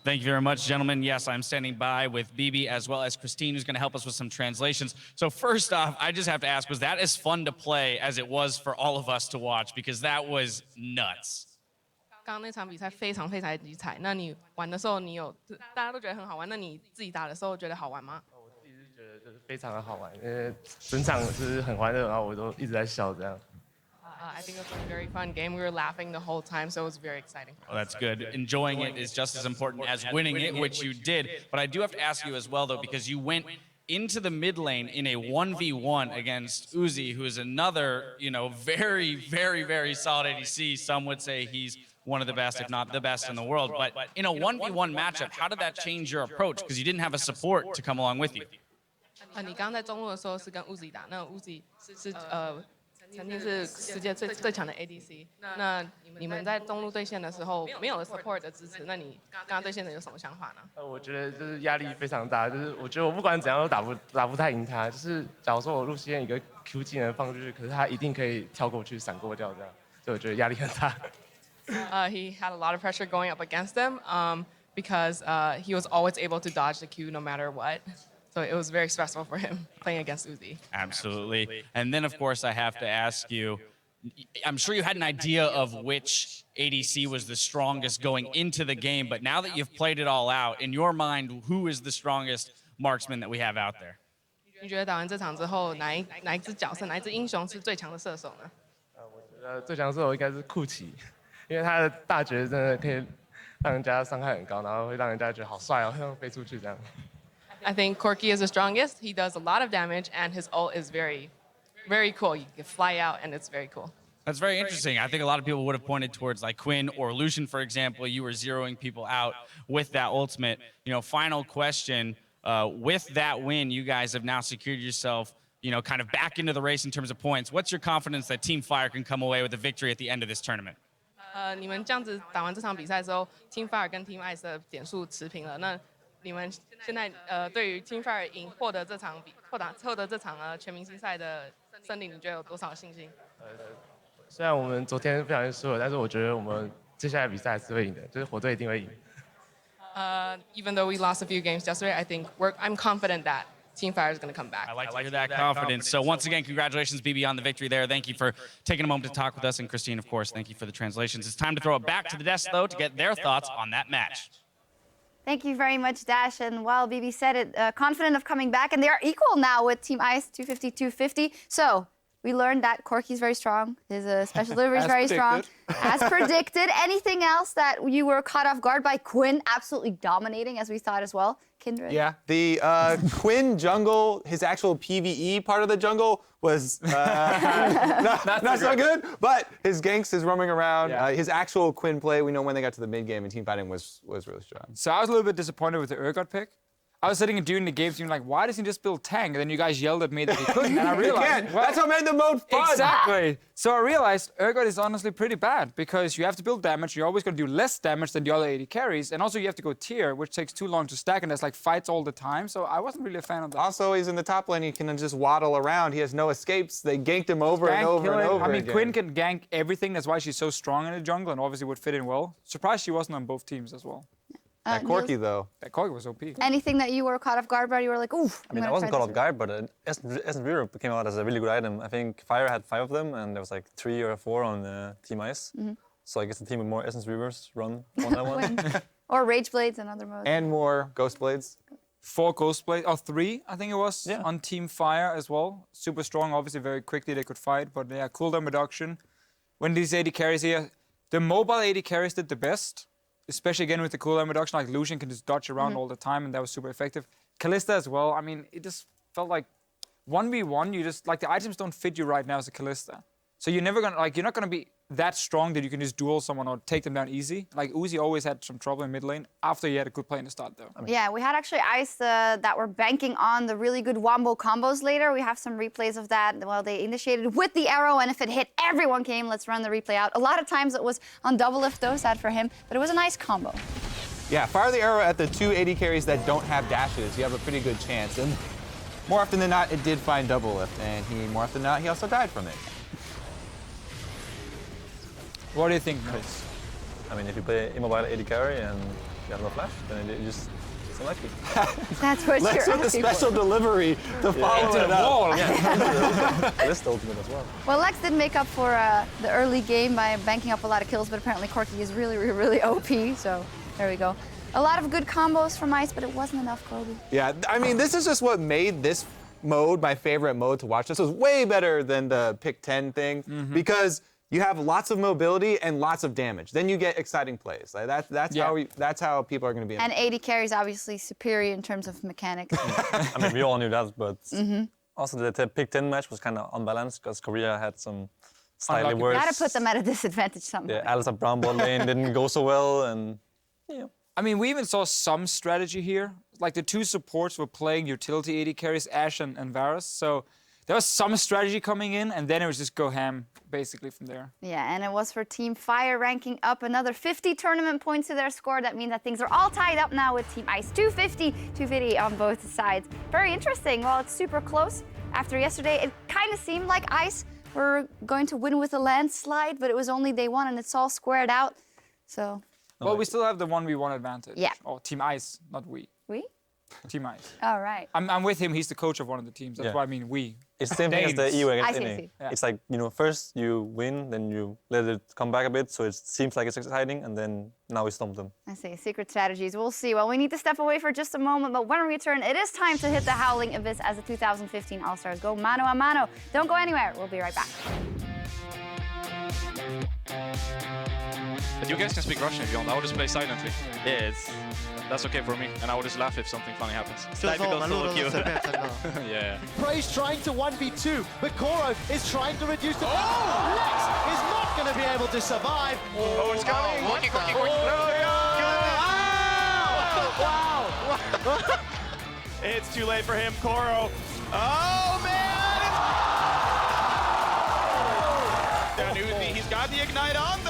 Thank you very much, gentlemen. Yes, I'm standing by with BB as well as Christine, who's going to help us with some translations. So first off, I just have to ask, was that as fun to play as it was for all of us to watch? Because that was nuts. 刚刚那场比赛非常非常精彩。那你玩的时候，大家都觉得很好玩，那你自己打的时候觉得好玩吗？我自己是觉得就是非常的好玩，因为整场是很欢乐，然后我都一直在笑这样。I think it was a very fun game. We were laughing the whole time, so it was very exciting. Well, that's good. Enjoying it is just as important as winning it, which you did. But I do have to ask you as well, though, because you went into the mid lane in a 1v1 against Uzi, who is another, very, very, very solid ADC. Some would say he's one of the best, if not the best in the world. But in a 1v1 matchup, how did that change your approach? Because you didn't have a support to come along with you. 你刚刚在中路的时候是跟 Uzi 打，那 Uzi 是曾经是世界最强的 ADC。那你们在中路对线的时候没有了 support 的支持，那你刚刚对线的有什么想法呢？我觉得就是压力非常大，就是我觉得我不管怎样都打不太赢他。就是假如说我路线一个 Q 技能放出去，可是他一定可以跳过去闪过掉这样，所以我觉得压力很大。He had a lot of pressure going up against him because he was always able to dodge the Q no matter what. So it was very stressful for him playing against Uzi. Absolutely. And then, of course, I have to ask you, I'm sure you had an idea of which ADC was the strongest going into the game, but now that you've played it all out, in your mind, who is the strongest marksman that we have out there? 你觉得打完这场之后，哪一支角色、哪一支英雄是最强的射手呢？我觉得最强射手应该是库奇，因为他的大绝真的可以让人家伤害很高，然后会让人家觉得好帅哦，像飞出去这样。I think Corki is the strongest. He does a lot of damage, and his ult is very, very cool. You can fly out, and it's very cool. That's very interesting. I think a lot of people would have pointed towards like Quinn or Lucian, for example. You were zeroing people out with that ultimate. Final question. With that win, you guys have now secured yourself, kind of back into the race in terms of points. What's your confidence that Team Fire can come away with a victory at the end of this tournament? 你们这样子打完这场比赛之后 ，Team Fire 跟 Team Ice 的点数持平了。那你们现在对于 Team Fire 获得这场全明星赛的胜利，你觉得有多少信心？虽然我们昨天不小心输了，但是我觉得我们接下来比赛还是会赢的，就是火队一定会赢。Even though we lost a few games yesterday, I think I'm confident that Team Fire is going to come back. I like to hear that confidence. So once again, congratulations, BB, on the victory there. Thank you for taking a moment to talk with us. And Christine, of course, thank you for the translations. It's time to throw it back to the desk, though, to get their thoughts on that match. Thank you very much, Dash. And while BB said it, confident of coming back. And they are equal now with Team Ice, 250-250. So we learned that Corki's very strong. His special delivery is very strong. As predicted. Anything else that you were caught off guard by? Quinn absolutely dominating, as we thought as well. Kindred? Yeah, the Quinn jungle, his actual PvE part of the jungle was not so good, but his ganks is roaming around. Yeah. His actual Quinn play, we know when they got to the mid game and team fighting was really strong. So I was a little bit disappointed with the Urgot pick. I was sitting and doing the games and like, why doesn't he just build tank? And then you guys yelled at me that he couldn't, and I realized, well, that's what made the mode fun. Exactly. So I realized Urgot is honestly pretty bad because you have to build damage. You're always going to do less damage than the other 80 carries, and also you have to go tier, which takes too long to stack, and there's like fights all the time. So I wasn't really a fan of that. Also, he's in the top lane. He can just waddle around. He has no escapes. They ganked him over and over and over I mean, again. Quinn can gank everything. That's why she's so strong in the jungle, and obviously would fit in well. Surprised she wasn't on both teams as well. That Corki, though. That Corki was OP. Anything that you were caught off guard by? You were like, ooh. I mean, I wasn't caught off guard, but Essence Reaver came out as a really good item. I think Fire had 5 of them, and there was like 3 or 4 on Team Ice. So I guess the team with more Essence Reavers run one by one. Or Rage Blades, another mode. And more Ghost Blades. 4 Ghost Blades, or 3, I think it was, on Team Fire as well. Super strong, obviously very quickly they could fight, but yeah, cooldown reduction. When these 80 carries here, the mobile 80 carries did the best. Especially again with the cooldown reduction, like Lucian can just dodge around all the time, and that was super effective. Kalista as well. I mean, it just felt like 1v1. You just like the items don't fit you right now as a Kalista, so you're never gonna you're not gonna be that strong that you can just duel someone or take them down easy. Like Uzi always had some trouble in mid lane after he had a good play in the start though. Yeah, we had actually Ice that were banking on the really good wombo combos later. We have some replays of that. Well, they initiated with the arrow, and if it hit, everyone came. Let's run the replay out. A lot of times it was on double lift though, sad for him, but it was a nice combo. Yeah, fire the arrow at the 280 carries that don't have dashes. You have a pretty good chance. And more often than not, it did find double lift, and more often than not, he also died from it. What do you think, Chris? I mean, if you play immobile 80 carry and you have no flash, then you just it's unlucky. That's what Lex you're with the asking special for. delivery to follow it up. List ultimate as well. Well, Lex did make up for the early game by banking up a lot of kills, but apparently Corki is really OP, so there we go. A lot of good combos from Ice, but it wasn't enough, Kobe. Yeah, I mean, this is just what made this mode my favorite mode to watch. This was way better than the pick 10 thing because you have lots of mobility and lots of damage. Then you get exciting plays. Like that's how people are going to be. And 80 carry is obviously superior in terms of mechanics. I mean, we all knew that, but also the pick 10 match was kind of unbalanced because Korea had some slightly Unlucky. worse. Gotta put them at a disadvantage somehow. Yeah, Alice at brown bot lane didn't go so well, and yeah. I mean, we even saw some strategy here. Like the two supports were playing utility AD carries, Ashe and Varus. So there was some strategy coming in, and then it was just go ham, basically, from there. Yeah, and it was for Team Fire ranking up another 50 tournament points to their score. That means that things are all tied up now with Team Ice. 250, 250 on both sides. Very interesting. Well, it's super close. After yesterday, it kind of seemed like Ice were going to win with a landslide, but it was only day one, and it's all squared out. So... Well, we still have the 1v1 advantage. Yeah. Or Team Ice, not we. We? Team Ice. All right. I'm with him. He's the coach of one of the teams. That's Yeah. why I mean we. It's the same thing as the Danes. EU I against see, NA. see. Yeah. It's like, you know, first you win, then you let it come back a bit, so it seems like it's exciting, and then now we stomp them. I see. Secret strategies. We'll see. Well, we need to step away for just a moment, but when we return, it is time to hit the Howling Abyss as the 2015 All-Stars go mano a mano. Don't go anywhere. We'll be right back. But you guys can speak Russian if you want. I will just play silently. Yeah, That's okay for me. And I will just laugh if something funny happens. Yeah. Prey's trying to 1v2, but Koro is trying to reduce the... Oh! Lex is not going to be able to survive. Oh, it's coming! Wow! It's too late for him, Koro. Oh, man! And Uzi, he's got the Ignite on.